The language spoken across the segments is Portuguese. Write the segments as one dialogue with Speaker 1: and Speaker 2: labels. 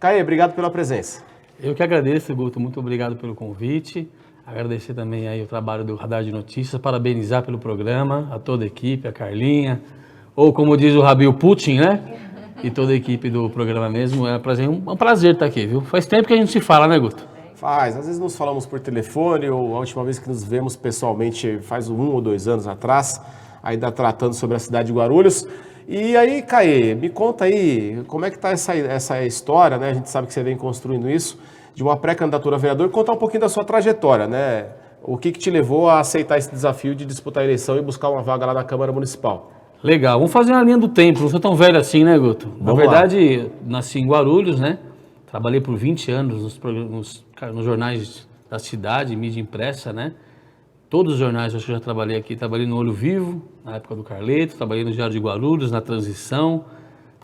Speaker 1: Caê, obrigado pela presença.
Speaker 2: Eu que agradeço, Guto, muito obrigado pelo convite. Agradecer também aí o trabalho do Radar de Notícias, parabenizar pelo programa, a toda a equipe, a Carlinha, ou como diz o Rabi, o Putin, né? E toda a equipe do programa mesmo. É um prazer estar aqui, viu? Faz tempo que a gente se fala, né, Guto?
Speaker 1: Às vezes nos falamos por telefone, ou a última vez que nos vemos pessoalmente faz 1 ou 2 anos atrás, ainda tratando sobre a cidade de Guarulhos. E aí, Caê, me conta aí, como é que está essa história, né? A gente sabe que você vem construindo isso, de uma pré-candidatura a vereador. Contar um pouquinho da sua trajetória, né? O que te levou a aceitar esse desafio de disputar a eleição e buscar uma vaga lá na Câmara Municipal?
Speaker 2: Legal, vamos fazer uma linha do tempo, não sou tão velho assim, né, Guto? Na verdade, nasci em Guarulhos, né? Trabalhei por 20 anos nos jornais da cidade, mídia impressa, né? Todos os jornais eu já trabalhei aqui. Trabalhei no Olho Vivo, na época do Carleto, trabalhei no Diário de Guarulhos, na Transição,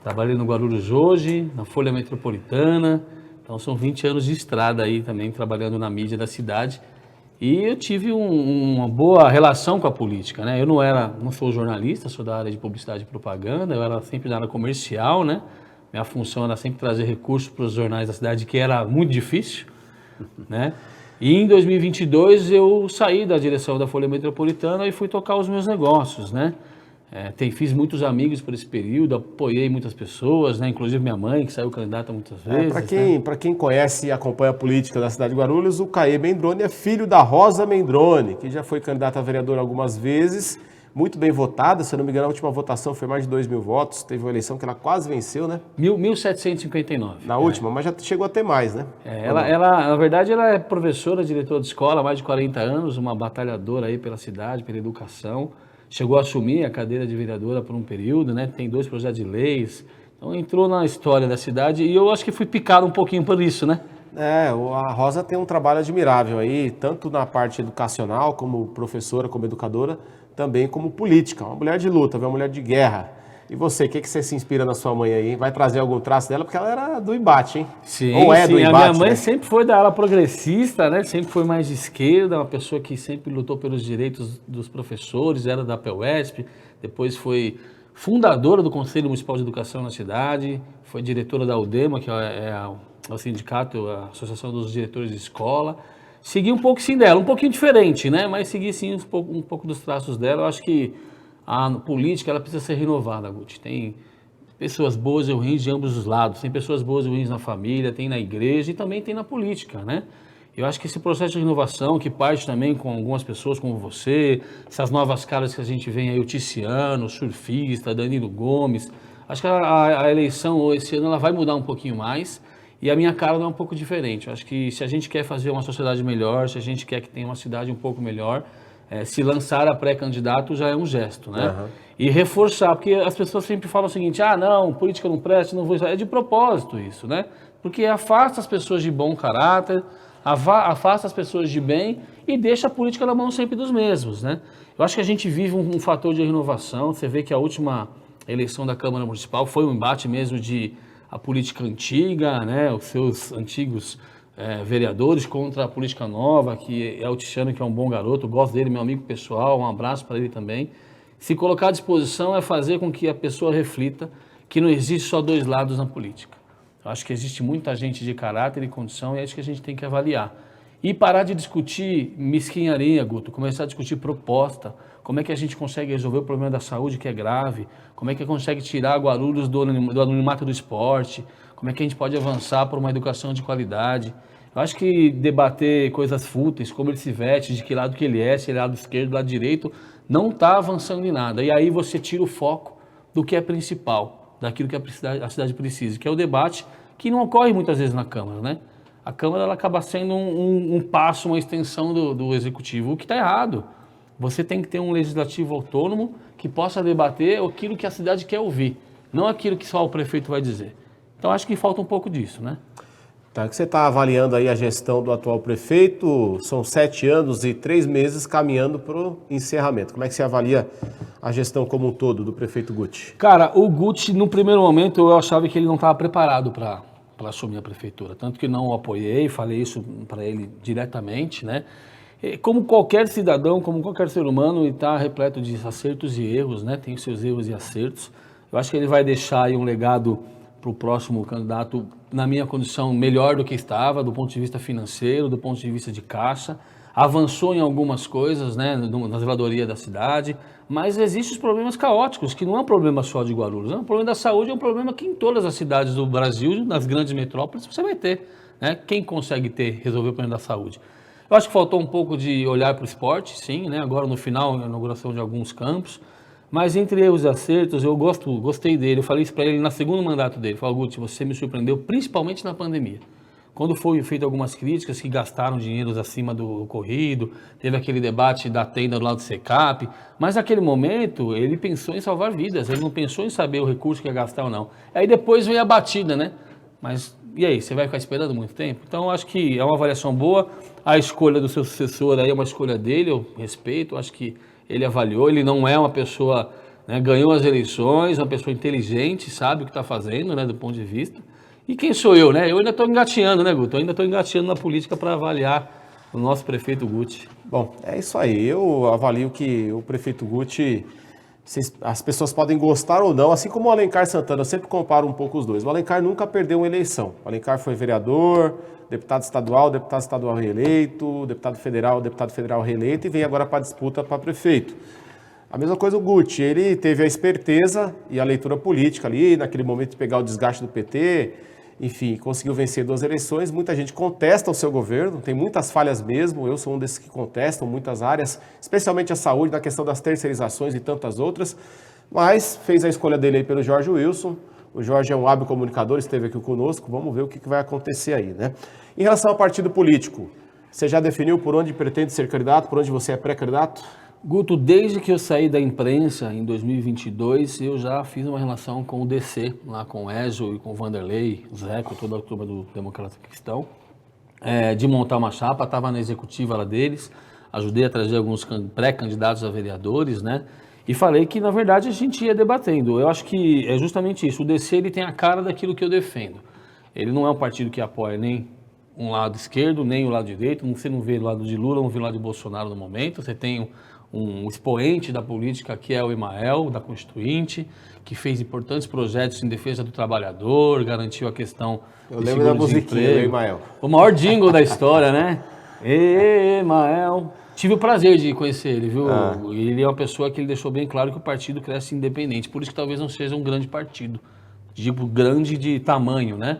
Speaker 2: trabalhei no Guarulhos Hoje, na Folha Metropolitana. Então são 20 anos de estrada aí também, trabalhando na mídia da cidade. E eu tive uma boa relação com a política, né? Eu não sou jornalista, sou da área de publicidade e propaganda, eu era sempre da área comercial, né? Minha função era sempre trazer recursos para os jornais da cidade, que era muito difícil, né? E em 2022 eu saí da direção da Folha Metropolitana e fui tocar os meus negócios, né? Fiz muitos amigos por esse período, apoiei muitas pessoas, né? Inclusive minha mãe, que saiu candidata muitas vezes.
Speaker 1: Para quem conhece e acompanha a política da cidade de Guarulhos, o Caê Mendrone é filho da Rosa Mendrone, que já foi candidata a vereadora algumas vezes, muito bem votada, se eu não me engano a última votação foi mais de 2.000 votos, teve uma eleição que ela quase venceu, né?
Speaker 2: 1.759.
Speaker 1: Na última, mas já chegou a ter mais, né?
Speaker 2: Na verdade, ela é professora, diretora de escola há mais de 40 anos, uma batalhadora aí pela cidade, pela educação. Chegou a assumir a cadeira de vereadora por um período, né? Tem 2 projetos de leis. Então entrou na história da cidade e eu acho que fui picado um pouquinho por isso, né?
Speaker 1: A Rosa tem um trabalho admirável aí, tanto na parte educacional, como professora, como educadora, também como política. Uma mulher de luta, uma mulher de guerra. E você, o que você se inspira na sua mãe aí? Vai trazer algum traço dela? Porque ela era do embate, hein?
Speaker 2: Sim,
Speaker 1: Ou é do embate,
Speaker 2: a minha mãe,
Speaker 1: né?
Speaker 2: sempre foi da ala progressista, né? Sempre foi mais de esquerda, uma pessoa que sempre lutou pelos direitos dos professores, era da PUESP, depois foi fundadora do Conselho Municipal de Educação na cidade, foi diretora da UDEMA, que é o sindicato, a Associação dos Diretores de Escola. Segui um pouco sim dela, um pouquinho diferente, né? Mas segui sim um pouco dos traços dela. Eu acho que a política ela precisa ser renovada, Guti. Tem pessoas boas e ruins de ambos os lados. Tem pessoas boas e ruins na família, tem na igreja e também tem na política, né? Eu acho que esse processo de renovação, que parte também com algumas pessoas como você, essas novas caras que a gente vê aí, o Tiziano, o surfista, Danilo Gomes, acho que a eleição esse ano ela vai mudar um pouquinho mais. E a minha cara não é um pouco diferente. Eu acho que se a gente quer fazer uma sociedade melhor, se a gente quer que tenha uma cidade um pouco melhor, se lançar a pré-candidato já é um gesto, né? Uhum. E reforçar, porque as pessoas sempre falam o seguinte, não, política não presta, não vou... É de propósito isso, né? Porque afasta as pessoas de bom caráter, afasta as pessoas de bem e deixa a política na mão sempre dos mesmos, né? Eu acho que a gente vive um fator de renovação. Você vê que a última eleição da Câmara Municipal foi um embate mesmo de a política antiga, né, os seus antigos vereadores contra a política nova, que é o Tiziano, que é um bom garoto, gosto dele, meu amigo pessoal, um abraço para ele também. Se colocar à disposição é fazer com que a pessoa reflita que não existe só 2 lados na política. Eu acho que existe muita gente de caráter e condição e é isso que a gente tem que avaliar. E parar de discutir mesquinharia, Guto, começar a discutir proposta, como é que a gente consegue resolver o problema da saúde que é grave, como é que consegue tirar Guarulhos do anonimato do esporte, como é que a gente pode avançar para uma educação de qualidade. Eu acho que debater coisas fúteis, como ele se veste, de que lado que ele é, se ele é lado esquerdo, lado direito, não está avançando em nada. E aí você tira o foco do que é principal, daquilo que a cidade precisa, que é o debate que não ocorre muitas vezes na Câmara, né? A Câmara ela acaba sendo um passo, uma extensão do Executivo, o que está errado. Você tem que ter um legislativo autônomo que possa debater aquilo que a cidade quer ouvir, não aquilo que só o prefeito vai dizer. Então acho que falta um pouco disso, né?
Speaker 1: Tá, que você está avaliando aí a gestão do atual prefeito, são 7 anos e 3 meses caminhando para o encerramento. Como é que você avalia a gestão como um todo do prefeito Guti?
Speaker 2: Cara, o Guti, no primeiro momento, eu achava que ele não estava preparado para assumir a prefeitura, tanto que não o apoiei, falei isso para ele diretamente, né? Como qualquer cidadão, como qualquer ser humano, ele está repleto de acertos e erros, né? Tem os seus erros e acertos. Eu acho que ele vai deixar aí um legado para o próximo candidato na minha condição, melhor do que estava, do ponto de vista financeiro, do ponto de vista de caixa. Avançou em algumas coisas, né, na zeladoria da cidade, mas existem os problemas caóticos, que não é um problema só de Guarulhos, é um problema da saúde, é um problema que em todas as cidades do Brasil, nas grandes metrópoles, você vai ter, né? Quem consegue resolver o problema da saúde? Eu acho que faltou um pouco de olhar para o esporte, sim, né? Agora no final, a inauguração de alguns campos, mas entre erros e acertos, eu gostei dele, eu falei isso para ele no segundo mandato dele, falei, Guti, você me surpreendeu, principalmente na pandemia. Quando foi feito algumas críticas que gastaram dinheiros acima do ocorrido, teve aquele debate da tenda do lado do Secap, mas naquele momento ele pensou em salvar vidas, ele não pensou em saber o recurso que ia gastar ou não. Aí depois veio a batida, né? Mas e aí, você vai ficar esperando muito tempo? Então eu acho que é uma avaliação boa, a escolha do seu sucessor aí é uma escolha dele, eu respeito, acho que ele avaliou, ele não é uma pessoa, né, ganhou as eleições, uma pessoa inteligente, sabe o que está fazendo, né, do ponto de vista. E quem sou eu, né? Eu ainda estou engateando, né, Guto? Eu ainda estou engateando na política para avaliar o nosso prefeito Guti.
Speaker 1: Bom, é isso aí. Eu avalio que o prefeito Guti, as pessoas podem gostar ou não, assim como o Alencar Santana, eu sempre comparo um pouco os dois. O Alencar nunca perdeu uma eleição. O Alencar foi vereador, deputado estadual reeleito, deputado federal reeleito e vem agora para a disputa para prefeito. A mesma coisa o Guti, ele teve a esperteza e a leitura política ali, naquele momento de pegar o desgaste do PT, enfim, conseguiu vencer 2 eleições. Muita gente contesta o seu governo, tem muitas falhas mesmo, eu sou um desses que contestam muitas áreas, especialmente a saúde, na questão das terceirizações e tantas outras, mas fez a escolha dele aí pelo Jorge Wilson. O Jorge é um hábil comunicador, esteve aqui conosco, vamos ver o que vai acontecer aí, né? Em relação ao partido político, você já definiu por onde pretende ser candidato, por onde você é pré-candidato?
Speaker 2: Guto, desde que eu saí da imprensa em 2022, eu já fiz uma relação com o DC, lá com o Ezio e com o Vanderlei, o Zeco, toda a turma do Democrata Cristão, de montar uma chapa, estava na executiva lá deles, ajudei a trazer alguns pré-candidatos a vereadores, né? E falei que, na verdade, a gente ia debatendo. Eu acho que é justamente isso. O DC ele tem a cara daquilo que eu defendo. Ele não é um partido que apoia nem um lado esquerdo, nem o lado direito. Você não vê o lado de Lula, não vê o lado de Bolsonaro no momento. Você tem um expoente da política que é o Emael, da Constituinte, que fez importantes projetos em defesa do trabalhador, garantiu a questão
Speaker 1: Eu lembro da musiquinha do Emael.
Speaker 2: O maior jingle da história, né? Emael. Tive o prazer de conhecer ele, viu? Ele é uma pessoa que ele deixou bem claro que o partido cresce independente, por isso que talvez não seja um grande partido, tipo grande de tamanho, né?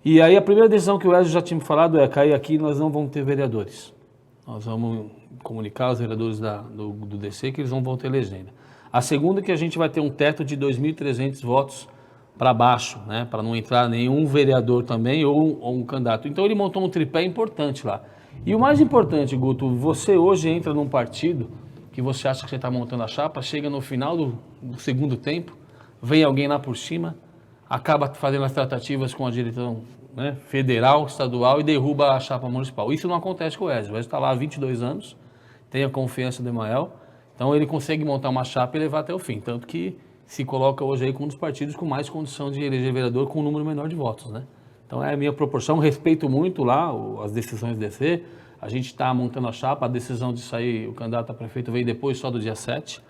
Speaker 2: E aí a primeira decisão que o Ezio já tinha me falado é, cair aqui nós não vamos ter vereadores. Nós vamos comunicar aos vereadores do DC que eles não vão ter legenda. A segunda é que a gente vai ter um teto de 2.300 votos para baixo, né? Para não entrar nenhum vereador também ou um candidato. Então ele montou um tripé importante lá. E o mais importante, Guto, você hoje entra num partido que você acha que você está montando a chapa, chega no final do segundo tempo, vem alguém lá por cima, acaba fazendo as tratativas com a direção, né, federal, estadual e derruba a chapa municipal. Isso não acontece com o Ezio. O Ezio está lá há 22 anos, tem a confiança do Emael, então ele consegue montar uma chapa e levar até o fim. Tanto que se coloca hoje aí com um dos partidos com mais condição de eleger vereador com um número menor de votos, né? Então é a minha proporção, respeito muito lá as decisões do DC, a gente está montando a chapa, a decisão de sair o candidato a prefeito veio depois só do dia 7.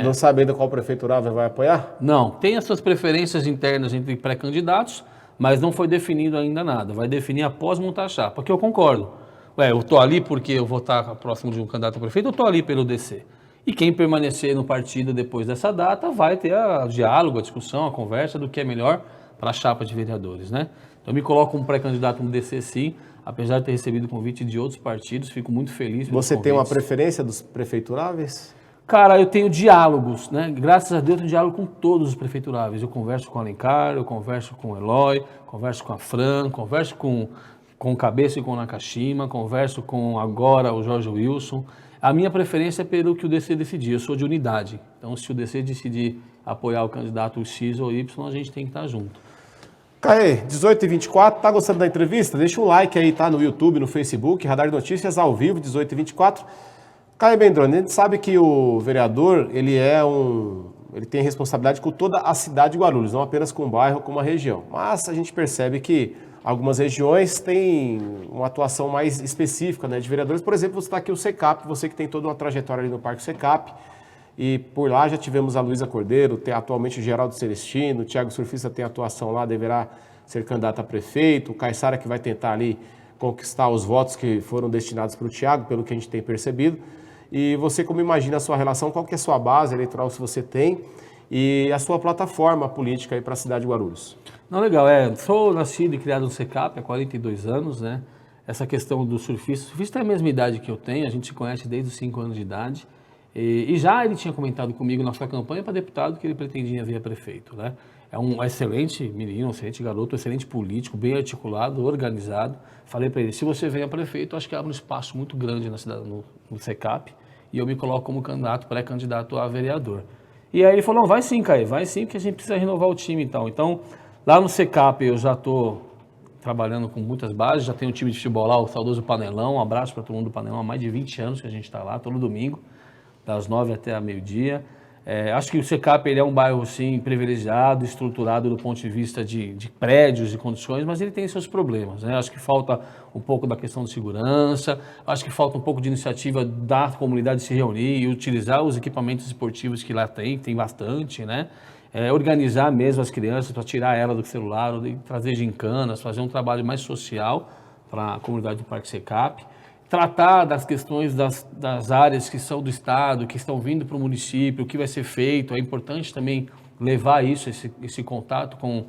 Speaker 1: Não sabe ainda qual prefeitura vai apoiar?
Speaker 2: Não, tem as suas preferências internas entre pré-candidatos, mas não foi definido ainda nada, vai definir após montar a chapa, que eu concordo. Eu estou ali porque eu vou estar próximo de um candidato a prefeito, eu estou ali pelo DC. E quem permanecer no partido depois dessa data vai ter o diálogo, a discussão, a conversa do que é melhor para a chapa de vereadores, né? Então, eu me coloco como pré-candidato no DC, sim, apesar de ter recebido convite de outros partidos, fico muito feliz.
Speaker 1: Você tem uma preferência dos prefeituráveis?
Speaker 2: Cara, eu tenho diálogos, né? Graças a Deus, eu tenho diálogo com todos os prefeituráveis. Eu converso com o Alencar, eu converso com o Eloy, converso com a Fran, converso com o Cabeça e com o Nakashima, converso com agora o Jorge Wilson. A minha preferência é pelo que o DC decidir, eu sou de unidade. Então, se o DC decidir apoiar o candidato X ou Y, a gente tem que estar junto.
Speaker 1: Caê, 18h24, tá gostando da entrevista? Deixa um like aí, tá? No YouTube, no Facebook, Radar de Notícias ao vivo, 18h24. Caê Bendroni, a gente sabe que o vereador, ele tem responsabilidade com toda a cidade de Guarulhos, não apenas com o bairro, com uma região. Mas a gente percebe que algumas regiões têm uma atuação mais específica, né, de vereadores. Por exemplo, você está aqui o Secap, você que tem toda uma trajetória ali no Parque Secap, e por lá já tivemos a Luísa Cordeiro, tem atualmente o Geraldo Celestino, o Thiago Surfista tem atuação lá, deverá ser candidato a prefeito, o Caissara que vai tentar ali conquistar os votos que foram destinados para o Thiago, pelo que a gente tem percebido. E você, como imagina a sua relação, qual que é a sua base eleitoral, se você tem, e a sua plataforma política aí para a cidade de Guarulhos?
Speaker 2: Não, legal, sou nascido e criado no Secap há 42 anos, né? Essa questão do surfista, o surfista tem a mesma idade que eu tenho, a gente se conhece desde os 5 anos de idade, e já ele tinha comentado comigo na sua campanha para deputado que ele pretendia vir a prefeito, né? É um excelente menino, um excelente garoto, um excelente político, bem articulado, organizado. Falei para ele, se você vem a prefeito, acho que abre um espaço muito grande na cidade, no Secap, e eu me coloco como candidato, pré-candidato a vereador. E aí ele falou, não, vai sim, Caio, vai sim, porque a gente precisa renovar o time e tal. Então, lá no Secap eu já estou trabalhando com muitas bases, já tenho um time de futebol lá, o saudoso Panelão, um abraço para todo mundo do Panelão, há mais de 20 anos que a gente está lá, todo domingo, das 9 até a meio-dia. Acho que o Secap ele é um bairro, sim, privilegiado, estruturado do ponto de vista de prédios e condições, mas ele tem seus problemas, né? Acho que falta um pouco da questão de segurança, acho que falta um pouco de iniciativa da comunidade se reunir e utilizar os equipamentos esportivos que lá tem bastante, né? Organizar mesmo as crianças para tirar ela do celular, trazer gincanas, fazer um trabalho mais social para a comunidade do Parque Secap. Tratar das questões das áreas que são do Estado, que estão vindo para o município, o que vai ser feito. É importante também levar isso, esse contato com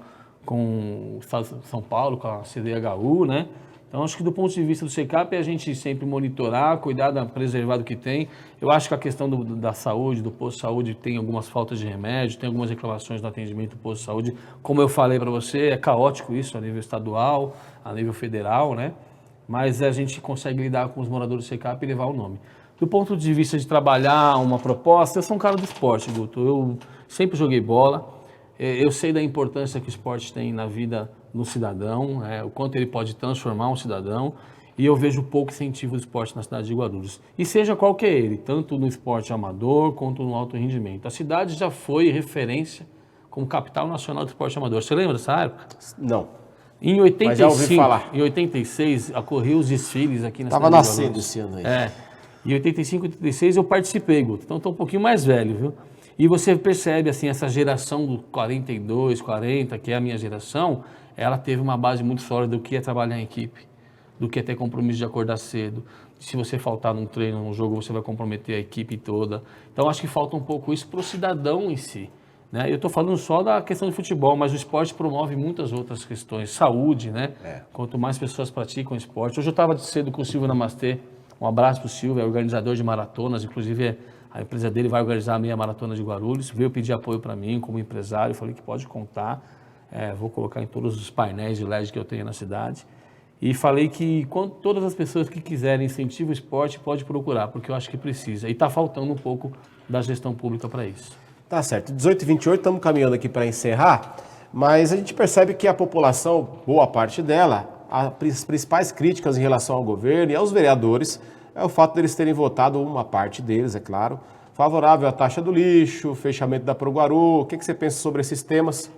Speaker 2: o Estado de São Paulo, com a CDHU, né? Então, acho que do ponto de vista do Secap, é a gente sempre monitorar, cuidar da preservar do que tem. Eu acho que a questão da saúde, do posto de saúde, tem algumas faltas de remédio, tem algumas reclamações no atendimento do posto de saúde. Como eu falei para você, é caótico isso a nível estadual, a nível federal, né? Mas a gente consegue lidar com os moradores do Secap e levar o nome. Do ponto de vista de trabalhar uma proposta, eu sou um cara do esporte, Guto. Eu sempre joguei bola, eu sei da importância que o esporte tem na vida do cidadão, o quanto ele pode transformar um cidadão, e eu vejo pouco incentivo do esporte na cidade de Guarulhos. E seja qual que é ele, tanto no esporte amador quanto no alto rendimento. A cidade já foi referência como capital nacional do esporte amador. Você lembra dessa época?
Speaker 1: Não.
Speaker 2: Em 85,
Speaker 1: mas já ouvi falar.
Speaker 2: Em 86, ocorreu os desfiles aqui na cidade
Speaker 1: Tava nascendo esse ano aí.
Speaker 2: Em 85 e 86 eu participei, Guto. Então estou um pouquinho mais velho, viu? E você percebe, assim, essa geração do 42, 40, que é a minha geração, ela teve uma base muito sólida do que é trabalhar em equipe, do que é ter compromisso de acordar cedo. Se você faltar num treino, num jogo, você vai comprometer a equipe toda. Então acho que falta um pouco isso para o cidadão em si. Né? Eu estou falando só da questão do futebol, mas o esporte promove muitas outras questões. Saúde, né? Quanto mais pessoas praticam esporte. Hoje eu estava cedo com o Silvio Namastê. Um abraço para o Silvio, é organizador de maratonas. Inclusive, a empresa dele vai organizar a meia maratona de Guarulhos. Veio pedir apoio para mim como empresário. Falei que pode contar. Vou colocar em todos os painéis de LED que eu tenho na cidade. E falei que todas as pessoas que quiserem incentivar o esporte, pode procurar, porque eu acho que precisa. E está faltando um pouco da gestão pública para isso.
Speaker 1: Tá certo. 18h28, estamos caminhando aqui para encerrar, mas a gente percebe que a população, boa parte dela, as principais críticas em relação ao governo e aos vereadores é o fato deles terem votado, uma parte deles, é claro, favorável à taxa do lixo, fechamento da Proguaru. O que você pensa sobre esses temas?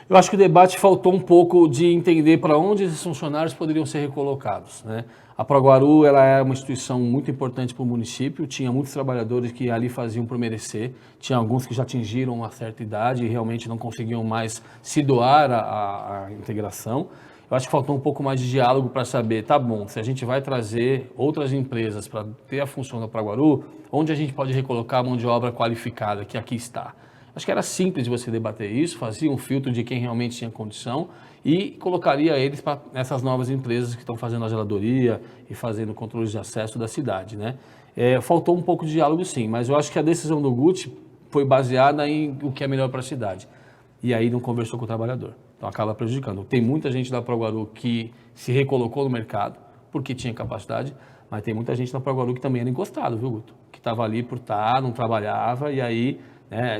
Speaker 2: Eu acho que o debate faltou um pouco de entender para onde esses funcionários poderiam ser recolocados, né? A Proguaru, ela é uma instituição muito importante para o município, tinha muitos trabalhadores que ali faziam por merecer, tinha alguns que já atingiram uma certa idade e realmente não conseguiam mais se doar à integração. Eu acho que faltou um pouco mais de diálogo para saber, tá bom, se a gente vai trazer outras empresas para ter a função da Proguaru, onde a gente pode recolocar a mão de obra qualificada que aqui está? Acho que era simples de você debater isso, fazia um filtro de quem realmente tinha condição e colocaria eles para essas novas empresas que estão fazendo a zeladoria e fazendo controles de acesso da cidade, né? Faltou um pouco de diálogo sim, mas eu acho que a decisão do Guti foi baseada em o que é melhor para a cidade. E aí não conversou com o trabalhador, então acaba prejudicando. Tem muita gente da Proguaru que se recolocou no mercado porque tinha capacidade, mas tem muita gente da Proguaru que também era encostado, viu, Guto? Que estava ali por estar, não trabalhava e aí...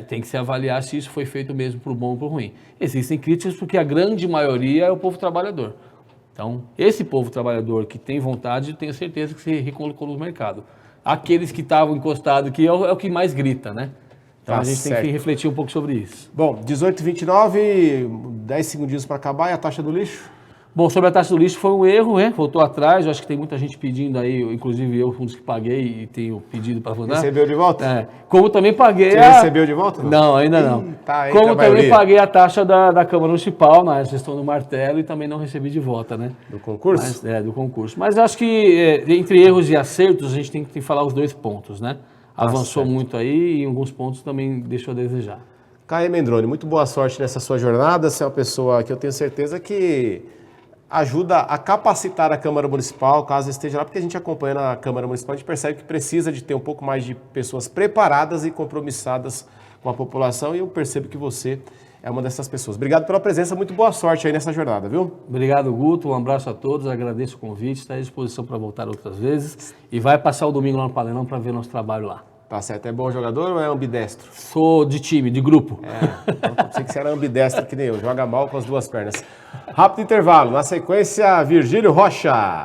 Speaker 2: tem que se avaliar se isso foi feito mesmo para o bom ou para o ruim. Existem críticas porque a grande maioria é o povo trabalhador. Então, esse povo trabalhador que tem vontade, tenho certeza que se recolocou no mercado. Aqueles que estavam encostados, que é o que mais grita, né? Então, a gente tem que refletir um pouco sobre isso.
Speaker 1: Bom, 18h29, 10 segundinhos para acabar, e a taxa do lixo?
Speaker 2: Bom, sobre a taxa do lixo foi um erro, né? Voltou atrás, eu acho que tem muita gente pedindo aí, inclusive eu fui um dos que paguei e tenho pedido para voltar.
Speaker 1: Recebeu de volta?
Speaker 2: É. Como também paguei
Speaker 1: Você recebeu de volta?
Speaker 2: Não, ainda não.
Speaker 1: Tá,
Speaker 2: como também paguei a taxa da Câmara Municipal na gestão do martelo e também não recebi de volta, né?
Speaker 1: Do concurso?
Speaker 2: Do concurso. Mas acho que entre erros e acertos a gente tem que falar os dois pontos, né? Avançou muito aí e em alguns pontos também deixou a desejar.
Speaker 1: Caê Mendrone, muito boa sorte nessa sua jornada. Você é uma pessoa que eu tenho certeza que ajuda a capacitar a Câmara Municipal, caso esteja lá, porque a gente acompanha na Câmara Municipal, a gente percebe que precisa de ter um pouco mais de pessoas preparadas e compromissadas com a população, e eu percebo que você é uma dessas pessoas. Obrigado pela presença, muito boa sorte aí nessa jornada, viu?
Speaker 2: Obrigado, Guto, um abraço a todos, agradeço o convite, está à disposição para voltar outras vezes, e vai passar o domingo lá no Palenão para ver nosso trabalho lá.
Speaker 1: Tá certo, é bom jogador ou é ambidestro?
Speaker 2: Sou de time, de grupo.
Speaker 1: Então, pensei que você era ambidestro que nem eu, joga mal com as duas pernas. Rápido intervalo, na sequência, Virgílio Rocha.